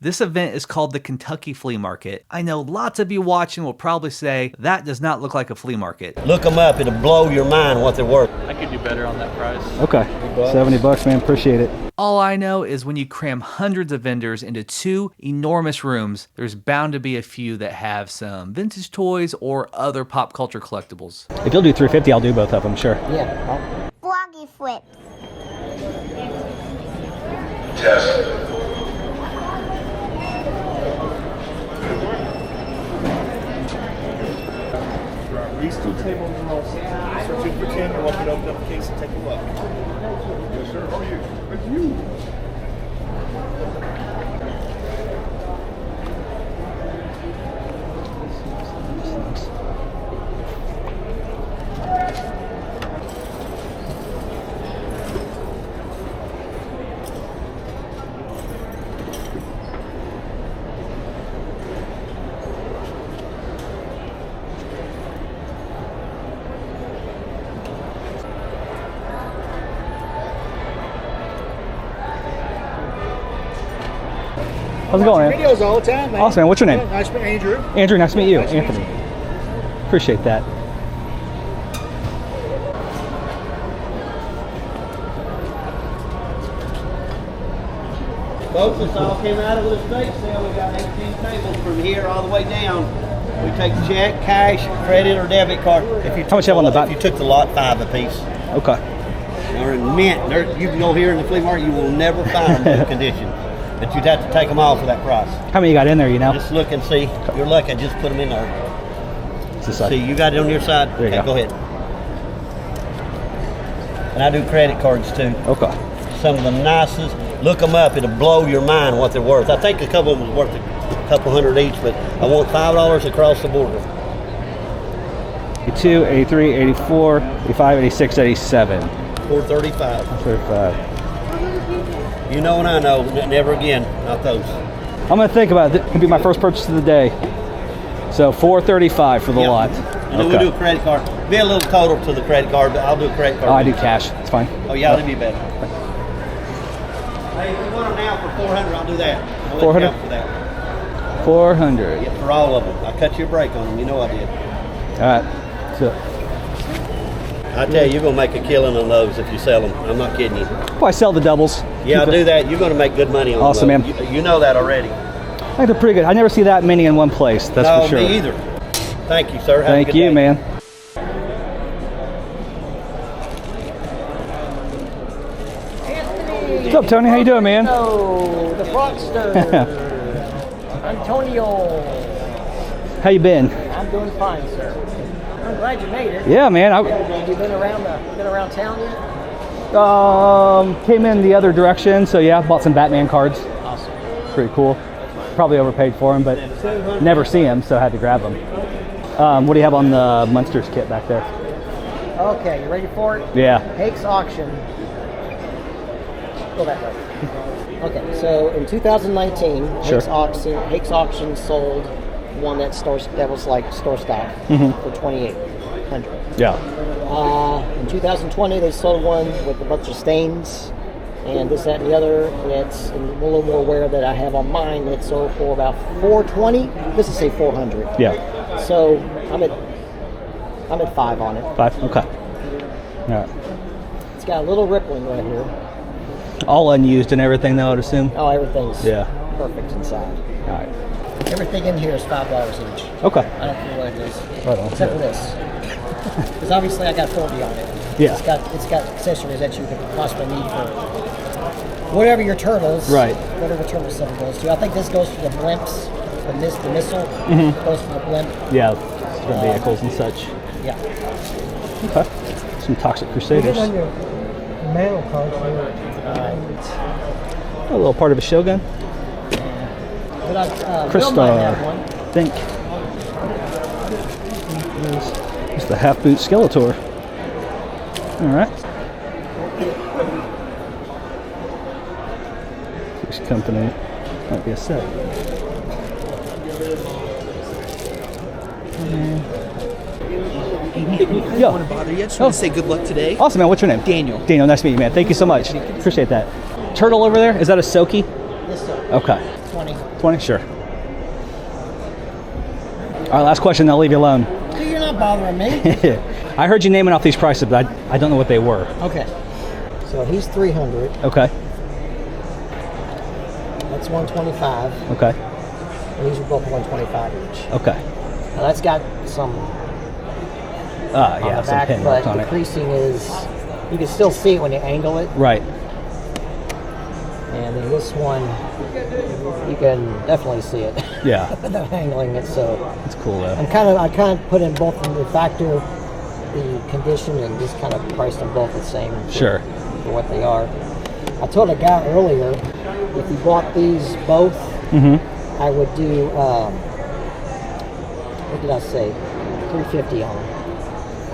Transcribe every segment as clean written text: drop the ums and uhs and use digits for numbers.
This event is called the Kentucky Flea Market. I know lots of you watching will probably say, that does not look like a flea market. Look them up, it'll blow your mind what they're worth. I could do better on that price. Okay, 70 bucks, man, appreciate it. All I know is when you cram hundreds of vendors into 2 enormous rooms, there's bound to be a few that have some vintage toys or other pop culture collectibles. If you'll do 350, I'll do both of them, sure. Yeah. Froggy flips. Test. These 2 tables are all set. So 2 for 10, you're welcome to open up the case and take a look. Yes, sir. How are you? Are you? How's it going, man? Videos all the time, man. Awesome, man. What's your name? Yeah, nice to meet Andrew. Andrew, nice to meet you. Nice to meet Anthony. Appreciate that. Folks, this all came out of the estate sale. We got 18 tables from here all the way down. We take check, cash, credit, or debit card. If you How much you have on the back? If you took the lot, 5 apiece. Okay. They're in mint. You can go here in the flea market, you will never find them in good condition. But you'd have to take them all for that price. How many you got in there, you know? Just look and see. You're lucky, I just put them in there. This side. See, you got it on your side? There you Okay, go. go ahead. And I do credit cards too. Okay. Some of the nicest. Look them up, it'll blow your mind what they're worth. I think a couple of them was worth a couple hundred each, but I want $5 across the border. 82, 83, 84, 85, 86, 87. $435. 35. You know and I know, never again, not those. I'm gonna think about it. It'll be my first purchase of the day. So $435 for the Yeah. lot. And then we'll do a credit card. Be a little total to the credit card, but I'll do a credit card. Oh, I do cash. It's fine. Oh yeah, that'd be better. Hey, if you want them now for $400, I'll do that. I'll let you 400? count for that. 400. Yeah, for all of them. I cut you a break on them. You know I did. All right. So, I tell you, you're gonna make a killing on those if you sell them. I'm not kidding you. well, I sell the doubles. Yeah, I'll do that. You're gonna make good money on Awesome, those. man. You know that already. I think they're pretty good. I never see that many in one place. That's No, for sure. me either. Thank you, sir. Have a Thank good you, day. man. What's up, Tony? How you doing, man? Oh, the Frogster. Antonio. How you been? I'm doing fine, sir. I'm glad you made it. Yeah, man. Have you been around town yet? Came in the other direction, so yeah, bought some Batman cards. Awesome. Pretty cool. Probably overpaid for them, but never see them, so I had to grab them. What do you have on the Munsters kit back there? Okay, you ready for it? Yeah. Hake's Auction. Go that way. Okay, so in 2019, Sure. Hake's Auction sold one that was like store stock for $2,800. Yeah. In 2020, they sold one with a bunch of stains and this, that, and the other. It's a little more rare that I have on mine. It sold for about $420. This is say $400. Yeah. So I'm at 5 on it. 5. Okay. All right. It's got a little rippling right here. All unused and everything, though, I'd assume. Oh, everything's Yeah. perfect inside. All right. Everything in here is $5 each. Okay. I don't care what it is, Right on. except for this. Because obviously I got 40 on it. Yeah. It's got accessories that you could possibly need for whatever your turtles. Right. Whatever turtle set goes to. I think this goes for the blimps. The missile goes for the blimp. Yeah. Different vehicles and such. Yeah. Okay. Some Toxic Crusaders. your manual card. A little part of a Shogun. But Bill might Crystar. have one. I think. It's the half boot Skeletor. All right. This company might be a set. Yo. I want to bother you. I just want to say good luck today. Awesome, man. What's your name? Daniel. Daniel, nice to meet you, man. Thank you so much. Appreciate that. Turtle over there, is that a Soki? Yes, sir. Okay. 20. 20? Sure. All right, last question, I'll leave you alone. So you're not bothering me. I heard you naming off these prices, but I don't know what they were. Okay. So he's 300. Okay. That's 125. Okay. And these are both 125 each. Okay. Now that's got some Yeah, on the some back, pin but marks on the it. creasing is, you can still see it when you angle it. Right. And then this one, you can definitely see it. Yeah. Without angling it, so It's cool though. I kind of put in both the factor, the condition, and just kind of priced them both the same. Sure. For what they are. I told a guy earlier, if you bought these both, I would do, what did I say? 350 on them.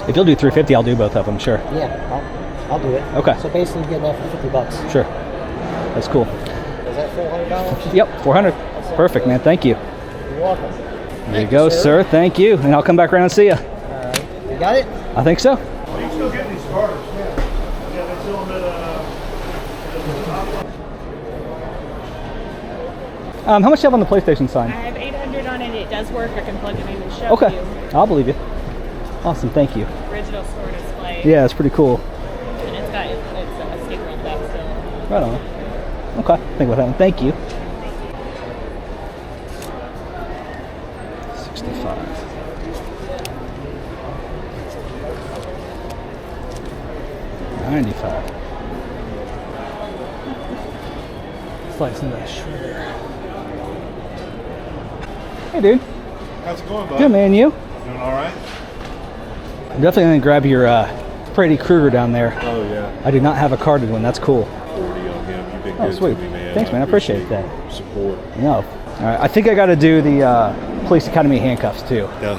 If you'll do 350, I'll do both of them, sure. Yeah, I'll do it. Okay. So basically, you're getting that for $50. Sure. That's cool. Is that $400? Yep, 400. Perfect, man. Thank you. You're welcome. There you go, sir. Thank you. And I'll come back around and see you. You got it? I think so. You can still get these cars. Yeah, they sell them at How much do you have on the PlayStation I sign? have 800 on it. It does work. I can plug it in and show Okay. you. I'll believe you. Awesome. Thank you. Original store display. Yeah, it's pretty cool. And it's got it's a sticker on the back still. Right on. Okay. Think about that one. Thank you. 65. $95. Slice into that shredder. Hey, dude. How's it going, bud? Good, man. You? Doing all right? I'm definitely going to grab your Freddy Krueger down there. Oh, yeah. I do not have a carded one. That's cool. 40 on him. You've been Oh, good sweet. to me, man. Thanks, man. I appreciate that. your support. No. All right. I think I got to do the Police Academy handcuffs, too. Yeah.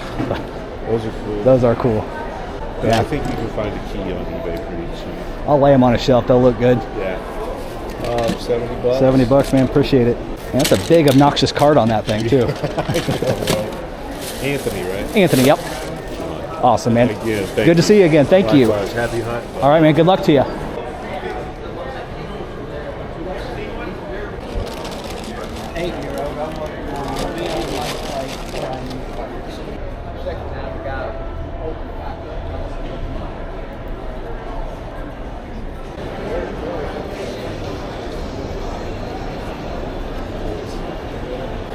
Those are cool. Those are cool. I Yeah. think you can find a key on eBay pretty cheap. I'll lay them on a shelf. They'll look good. Yeah. $70. $70, man. Appreciate it. Man, that's a big, obnoxious card on that thing, too. Anthony, right? Anthony, yep. Awesome, man. Again, thank Good to you. see you again. Thank you. Likewise. Happy hunt. All right, man. Good luck to you.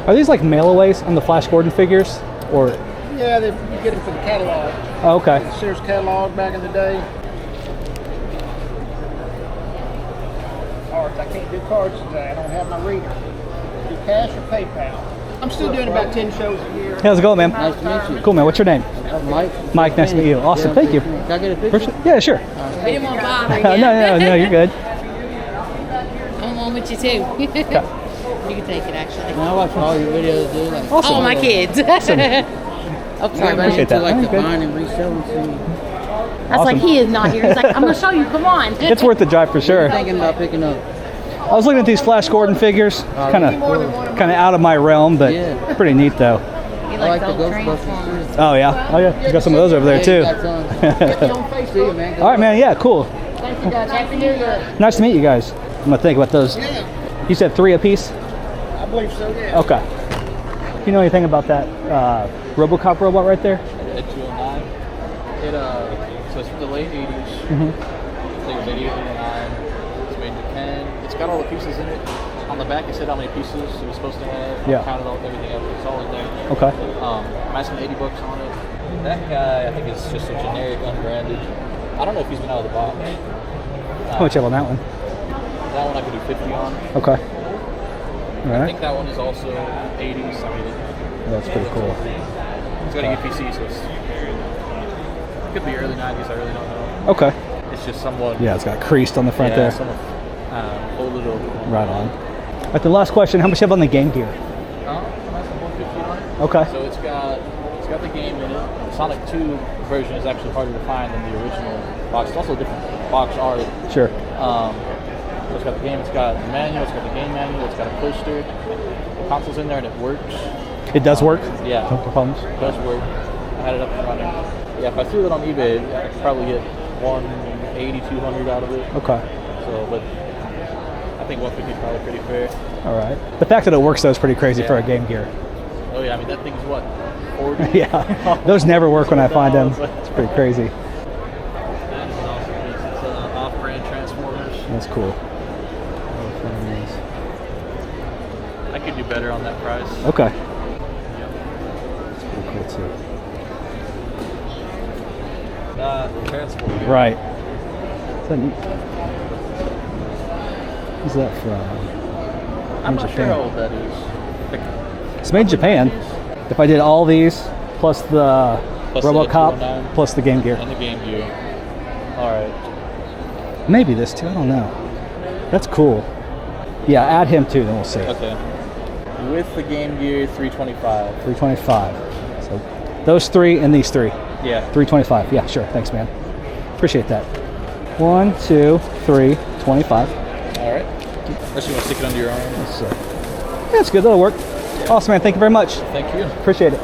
Are these like mail-aways on the Flash Gordon figures? Or Yeah, you get it for the catalog. oh, okay. Sears catalog back in the day. Cards. I can't do cards today. I don't have my reader. Do cash or PayPal. I'm still doing about 10 shows a year. How's it going, man? Nice to meet you. Cool, man. What's your name? Mike. Mike, nice to meet you. Awesome. Thank you. Can I get a picture? Yeah, sure. We didn't want to bother you. No, you're good. I'm on with you too. You can take it actually. I watch all your videos, dude. Like, Awesome. All my kids. Awesome. I'm sorry, Appreciate that. like You're the good. buying and reselling scene. I was like, he is not here. He's like, I'm gonna show you. Come on. It's worth the drive for sure. Thinking about picking up. I was looking at these Flash Gordon figures. Kind of out of my realm, but Yeah. pretty neat though. He I like likes the old Ghostbusters. Transformers. Oh yeah. Oh yeah. You got some of those over there too. See you, man. All right, man. Yeah, cool. Thank you guys. Happy New Year. Nice to meet you guys. I'm gonna think about those. You said 3 apiece? I believe so, yeah. Okay. You know anything about that RoboCop robot right there? At 209. So it's from the late 80s. Mm-hmm. I think it was 88, 89. It's made in Japan. It's got all the pieces in it. On the back it said how many pieces it was supposed to have. Yeah. Counted all everything up. It's all in there. Okay. I'm asking $80 on it. That guy, I think it's just a generic unbranded. I don't know if he's been out of the box. How much you have on that one? That one I could do 50 on. Okay. All I right. think that one is also 80s. I mean, That's pretty cool. it's got a UPC, so it could be early 90s. I really don't know. Okay. It's just somewhat. Yeah, it's got creased on the front there. Somewhat folded over. Right on. All right, the last question, how much you have on the Game Gear? That's 150 on it. Okay. So it's got the game in it. The Sonic 2 version is actually harder to find than the original box. It's also a different box art. Sure. So it's got the game, it's got the manual, it's got the game manual, it's got a poster. The console's in there and it works. It does work? Yeah. No problems? It does work. I had it up and running. Yeah, if I threw it on eBay, I could probably get 180, 200 out of it. Okay. So, but I think 150 is probably pretty fair. All right. The fact that it works though is pretty crazy for a Game Gear. Oh yeah, I mean that thing's what, 40? Yeah, those never work when I find them. It's pretty crazy. That's an awesome piece. It's off-brand Transformers. That's cool. I could do better on that price. Okay. Yep. That's pretty cool too. Transformers. Right. Who's that from? I'm In not Japan. sure how old that is. It's made in Japan. If I did all these plus the Plus the RoboCop 209. plus the Game Gear, And the Game Gear. All right. maybe this too. I don't know. That's cool. Yeah, add him too, then we'll see. Okay. With the Game Gear, 325. 325. So those three and these three. Yeah. 325. Yeah, sure. Thanks, man. Appreciate that. 1, 2, 3, 25. All right. Unless you want to stick it under your arm. Let's see. Yeah, that's good. That'll work. Awesome, man. Thank you very much. Thank you. Appreciate it.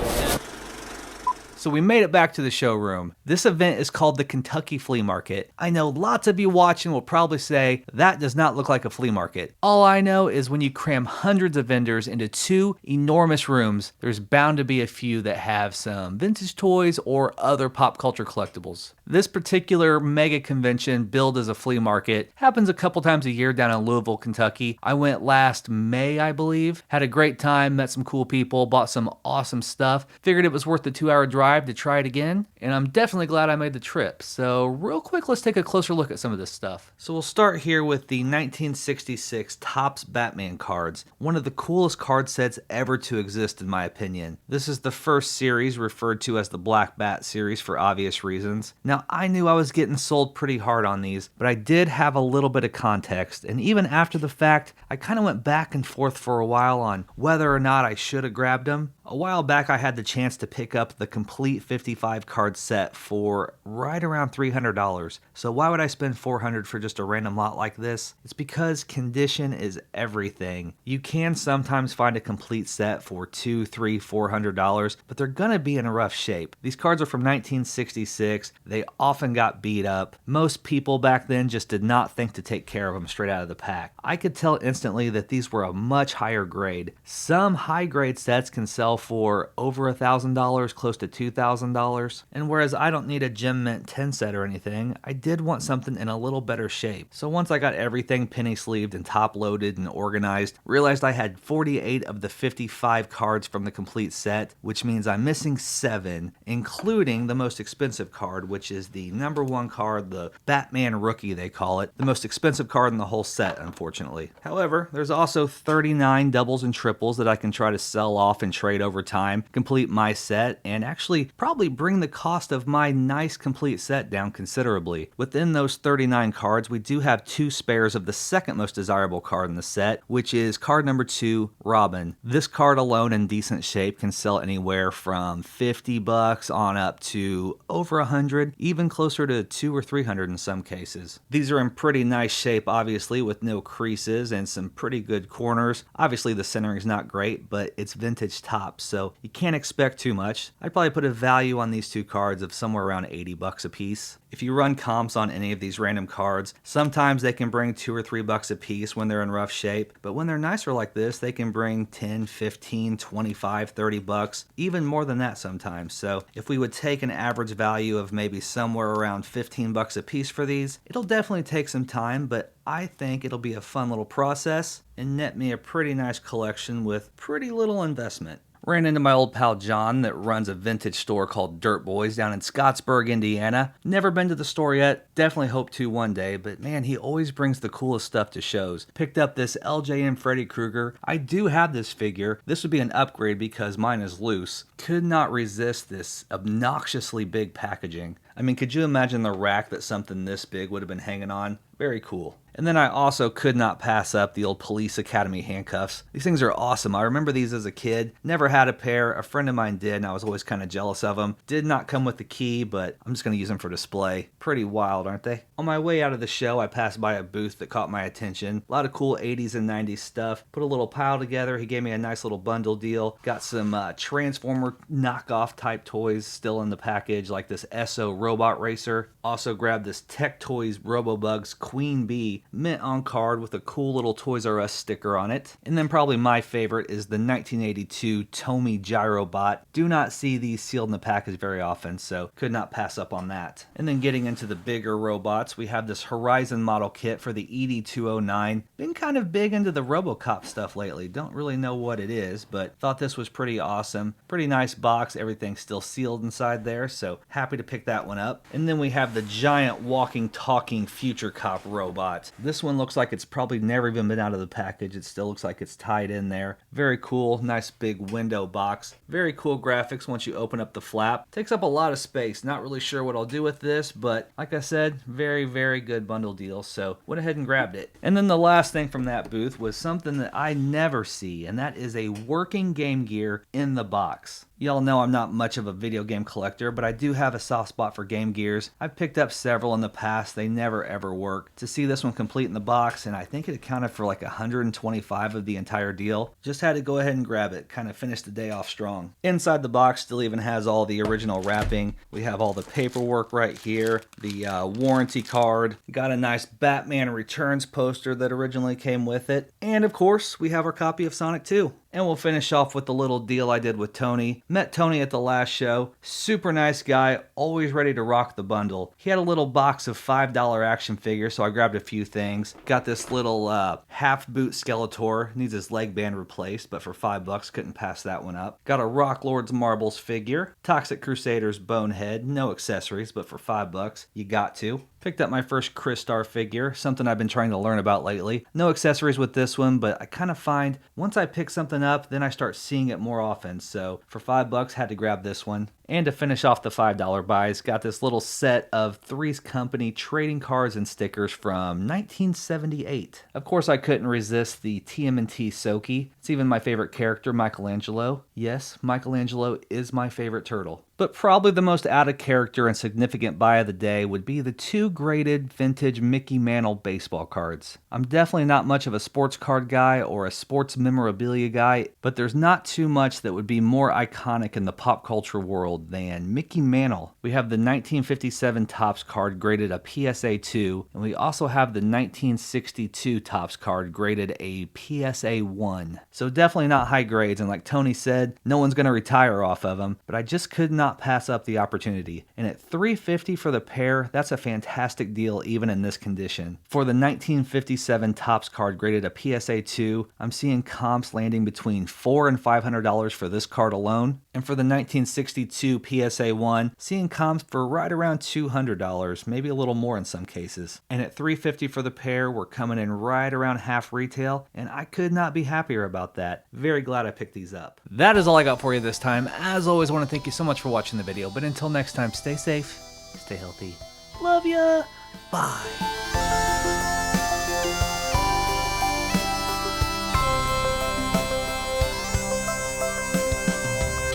So we made it back to the showroom. This event is called the Kentucky Flea Market. I know lots of you watching will probably say, that does not look like a flea market. All I know is when you cram hundreds of vendors into 2 enormous rooms, there's bound to be a few that have some vintage toys or other pop culture collectibles. This particular mega convention, billed as a flea market, happens a couple times a year down in Louisville, Kentucky. I went last May, I believe. Had a great time, met some cool people, bought some awesome stuff. Figured it was worth the 2-hour drive to try it again, and I'm definitely glad I made the trip. So real quick, let's take a closer look at some of this stuff. So we'll start here with the 1966 Topps Batman cards, one of the coolest card sets ever to exist in my opinion. This is the first series, referred to as the Black Bat series for obvious reasons. Now I knew I was getting sold pretty hard on these, but I did have a little bit of context, and even after the fact, I kind of went back and forth for a while on whether or not I should have grabbed them. A while back I had the chance to pick up the complete 55 card set for right around $300. So why would I spend $400 for just a random lot like this? It's because condition is everything. You can sometimes find a complete set for $200, $300, $400, but they're gonna be in a rough shape. These cards are from 1966. They often got beat up. Most people back then just did not think to take care of them straight out of the pack. I could tell instantly that these were a much higher grade. Some high grade sets can sell for over $1,000, close to $2,000. And whereas I don't need a Gem Mint 10 set or anything, I did want something in a little better shape. So once I got everything penny sleeved and top loaded and organized, realized I had 48 of the 55 cards from the complete set, which means I'm missing 7, including the most expensive card, which is the #1 card, the Batman Rookie they call it, the most expensive card in the whole set, unfortunately. However, there's also 39 doubles and triples that I can try to sell off and trade over time, complete my set, and actually probably bring the cost of my nice complete set down considerably. Within those 39 cards, we do have 2 spares of the second most desirable card in the set, which is card number 2, Robin. This card alone in decent shape can sell anywhere from $50 on up to over $100, even closer to $200 or $300 in some cases. These are in pretty nice shape, obviously, with no creases and some pretty good corners. Obviously the centering is not great, but it's vintage Topps, so you can't expect too much. I'd probably put a value on these 2 cards of somewhere around $80 a piece. If you run comps on any of these random cards, sometimes they can bring $2 or $3 a piece when they're in rough shape, but when they're nicer like this, they can bring 10, 15, 25, 30 bucks, even more than that sometimes. So if we would take an average value of maybe somewhere around 15 bucks a piece for these, it'll definitely take some time, but I think it'll be a fun little process and net me a pretty nice collection with pretty little investment. Ran into my old pal John that runs a vintage store called Dirt Boys down in Scottsburg, Indiana. Never been to the store yet, definitely hope to one day, but man, he always brings the coolest stuff to shows. Picked up this LJN Freddy Krueger. I do have this figure. This would be an upgrade because mine is loose. Could not resist this obnoxiously big packaging. I mean, could you imagine the rack that something this big would have been hanging on? Very cool. And then I also could not pass up the old Police Academy handcuffs. These things are awesome. I remember these as a kid. Never had a pair. A friend of mine did, and I was always kind of jealous of them. Did not come with the key, but I'm just going to use them for display. Pretty wild, aren't they? On my way out of the show, I passed by a booth that caught my attention. A lot of cool 80s and 90s stuff. Put a little pile together. He gave me a nice little bundle deal. Got some Transformer knockoff type toys still in the package, like this SO Robot Racer. Also grabbed this Tech Toys Robobugs Queen Bee, mint on card with a cool little Toys R Us sticker on it. And then probably my favorite is the 1982 Tomy Gyrobot. Do not see these sealed in the package very often, so could not pass up on that. And then getting into the bigger robots, we have this Horizon model kit for the ED209. Been kind of big into the RoboCop stuff lately. Don't really know what it is, but thought this was pretty awesome. Pretty nice box. Everything's still sealed inside there, so happy to pick that one up. And then we have the giant walking, talking Future Cop robot. This one looks like it's probably never even been out of the package. It still looks like it's tied in there. Very cool. Nice big window box. Very cool graphics once you open up the flap. Takes up a lot of space. Not really sure what I'll do with this, but like I said, very, very good bundle deal, so went ahead and grabbed it. And then the last thing from that booth was something that I never see, and that is a working Game Gear in the box. Y'all know I'm not much of a video game collector, but I do have a soft spot for Game Gears. I've picked up several in the past. They never ever work. To see this one complete in the box, and I think it accounted for like 125 of the entire deal, just had to go ahead and grab it. Kind of finished the day off strong. Inside the box still even has all the original wrapping. We have all the paperwork right here, the warranty card. Got a nice Batman Returns poster that originally came with it. And of course, we have our copy of Sonic 2. And we'll finish off with the little deal I did with Tony. Met Tony at the last show. Super nice guy, always ready to rock the bundle. He had a little box of $5 action figures, so I grabbed a few things. Got this little half boot Skeletor. Needs his leg band replaced, but for $5, couldn't pass that one up. Got a Rock Lords Marbles figure. Toxic Crusaders Bonehead. No accessories, but for $5, you got to. Picked up my first Crystar figure, something I've been trying to learn about lately. No accessories with this one, but I kind of find once I pick something up, then I start seeing it more often. So for $5, had to grab this one. And to finish off the $5 buys, got this little set of Three's Company trading cards and stickers from 1978. Of course, I couldn't resist the TMNT Soki. It's even my favorite character, Michelangelo. Yes, Michelangelo is my favorite turtle. But probably the most out of character and significant buy of the day would be the 2 graded vintage Mickey Mantle baseball cards. I'm definitely not much of a sports card guy or a sports memorabilia guy, but there's not too much that would be more iconic in the pop culture world than Mickey Mantle. We have the 1957 Topps card graded a PSA 2, and we also have the 1962 Topps card graded a PSA 1. So definitely not high grades, and like Tony said, no one's going to retire off of them, but I just could not pass up the opportunity. And at $350 for the pair, that's a fantastic deal even in this condition. For the 1957 Topps card graded a PSA 2, I'm seeing comps landing between $400 and $500 for this card alone. And for the 1962 PSA 1, seeing comps for right around $200, maybe a little more in some cases. And at $350 for the pair, we're coming in right around half retail, and I could not be happier about that. Very glad I picked these up. That is all I got for you this time. As always, I want to thank you so much for watching the video, but until next time, stay safe, stay healthy, love ya, bye.